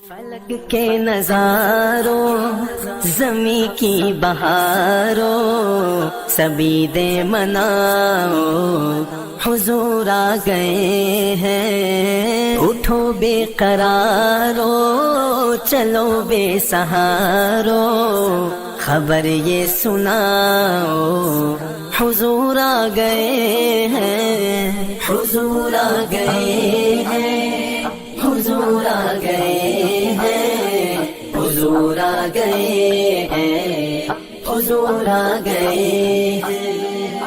فلک کے نظاروں زمیں کی بہاروں سبھی دے مناؤ حضور آ گئے ہیں اٹھو بے قرارو چلو بے سہارو خبر یہ سناؤ حضور آ گئے ہیں حضور آ گئے ہیں حضور آ گئے ہیں حضور آ گئے ہیں حضور آ گئے ہیں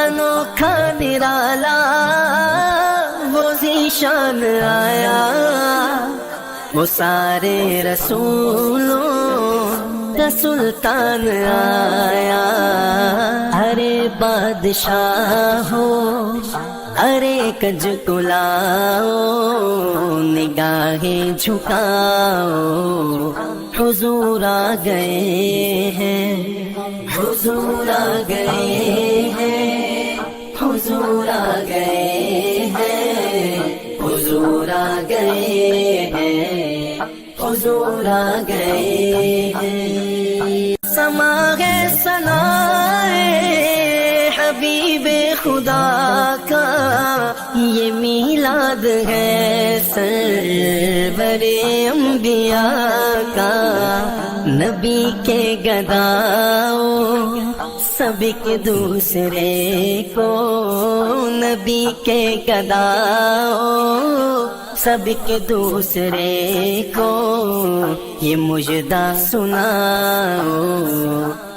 انوکھا نرالا وہ ذیشان آیا وہ سارے رسولوں کا سلطان آیا ارے بادشاہ ہو ارے کج کلاؤ نگاہیں جھکاؤ حضور آ گئے ہیں حضور آ گئے ہیں حضور آ گئے ہیں حضور آ گئے ہیں حضور آ گئے ہیں سما ہے ثنائے حبیب خدا کا یہ میلاد ہے سرور انبیاء کا نبی کے گداؤ سب کے دوسرے کو نبی کے گداؤ سب کے دوسرے کو یہ مجدہ سناؤ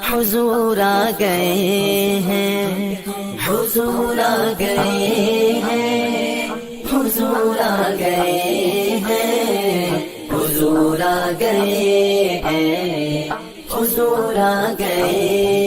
حضور آ گئے ہیں حضور آ گئے ہیں حضور آ گئے ہیں حضور آ گئے ہیں حضور آ گئے